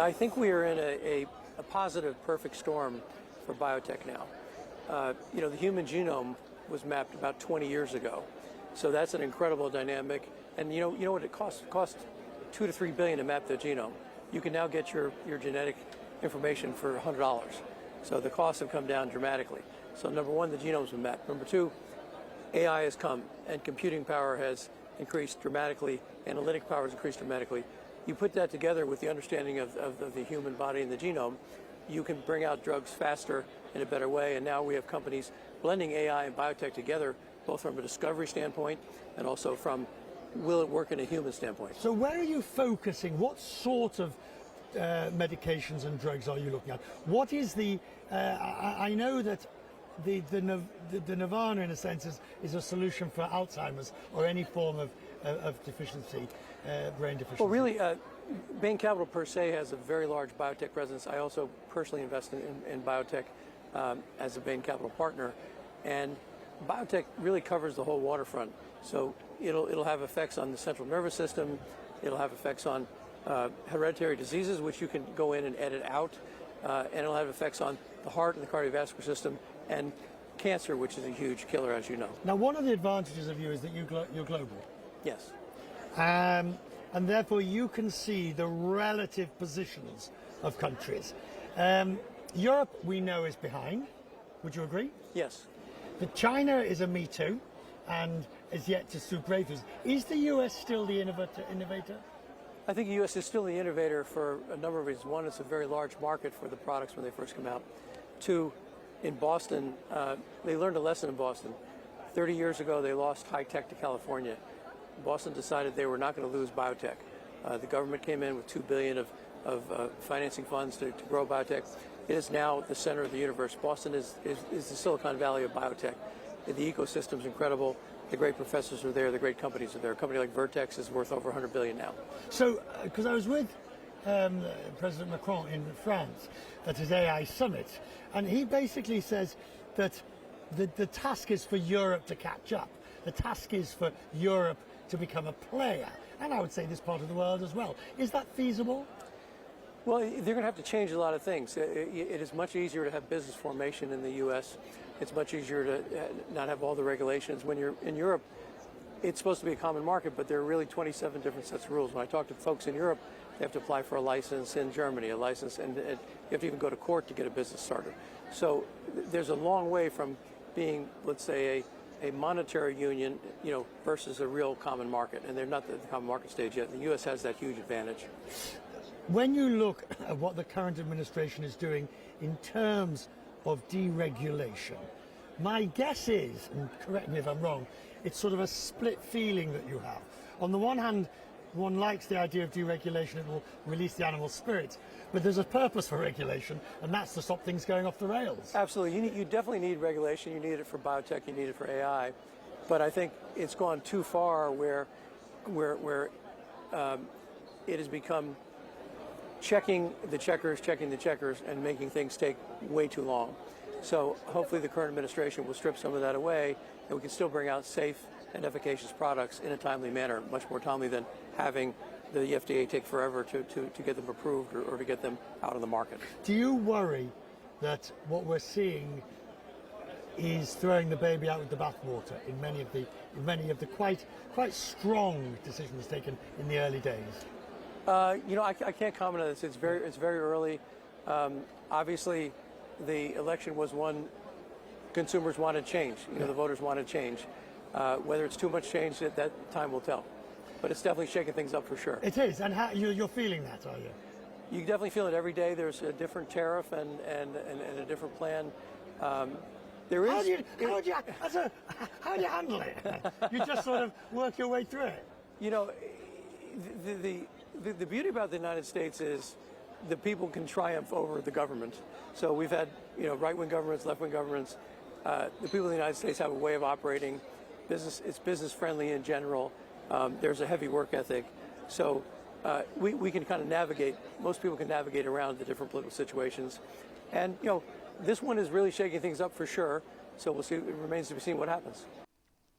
I think we are in a positive perfect storm for biotech now. The human genome was mapped about 20 years ago. So that's an incredible dynamic. And you know what it costs? It costs $2 to $3 billion to map the genome. You can now get your genetic information for $100. So the costs have come down dramatically. So number one, the genome's been mapped. Number two, AI has come and computing power has increased dramatically, analytic power has increased dramatically. You put that together with the understanding of the human body and the genome, you can bring out drugs faster in a better way. And now we have companies blending AI and biotech together, both from a discovery standpoint and also from will it work in a human standpoint. So where are you focusing? What sort of medications and drugs are you looking at? What is the, I know that the nirvana in a sense is a solution for Alzheimer's or any form of deficiency, brain deficiency. Well, really, Bain Capital per se has a very large biotech presence. I also personally invest in biotech as a Bain Capital partner, and biotech really covers the whole waterfront. So it'll have effects on the central nervous system. It'll have effects on hereditary diseases, which you can go in and edit out, and it'll have effects on the heart and the cardiovascular system, and cancer, which is a huge killer, as you know. Now, one of the advantages of you is that you're global. Yes. And therefore you can see the relative positions of countries. Europe, we know, is behind. Would you agree? Yes. But China is a me too and is yet to do breakthroughs. Is the US still the innovator? I think the U.S. is still the innovator for a number of reasons. One, it's a very large market for the products when they first come out. Two, in Boston, they learned a lesson in Boston. 30 years ago, they lost high tech to California. Boston decided they were not going to lose biotech. The government came in with $2 billion of financing funds to grow biotech. It is now the center of the universe. Boston is the Silicon Valley of biotech. The ecosystem's incredible. The great professors are there. The great companies are there. A company like Vertex is worth over $100 billion now. So, because I was with President Macron in France at his AI summit, and he basically says that the task is for Europe to catch up. The task is for Europe to become a player, and I would say this part of the world as well. Is that feasible? Well, they're going to have to change a lot of things. It is much easier to have business formation in the U.S. It's much easier to not have all the regulations. When you're in Europe, it's supposed to be a common market, but there are really 27 different sets of rules. When I talk to folks in Europe, they have to apply for a license in Germany, a license, and you have to even go to court to get a business started. So there's a long way from being, let's say, a monetary union, versus a real common market, and they're not at the common market stage yet. The U.S. has that huge advantage. When you look at what the current administration is doing in terms of deregulation, my guess is, and correct me if I'm wrong, it's sort of a split feeling that you have. On the one hand, one likes the idea of deregulation, it will release the animal spirit, but there's a purpose for regulation, and that's to stop things going off the rails. Absolutely. You definitely need regulation. You need it for biotech, you need it for AI, but I think it's gone too far where it has become checking the checkers, and making things take way too long. So hopefully the current administration will strip some of that away, and we can still bring out safe and efficacious products in a timely manner, much more timely than having the FDA take forever to get them approved or to get them out on the market. Do you worry that what we're seeing is throwing the baby out with the bathwater in many of the quite strong decisions taken in the early days? I can't comment on this. It's very early. Obviously, the election was one consumers wanted change. The voters wanted change. Whether it's too much change, that time will tell. But it's definitely shaking things up for sure. It is, and you're feeling that, are you? You definitely feel it every day. There's a different tariff and a different plan. There is. How do you handle it? You just sort of work your way through it. The beauty about the United States is the people can triumph over the government. So we've had right-wing governments, left-wing governments. The people in the United States have a way of operating. It's business friendly in general. There's a heavy work ethic. So we can kind of navigate. Most people can navigate around the different political situations. And this one is really shaking things up for sure. So we'll see. It remains to be seen what happens.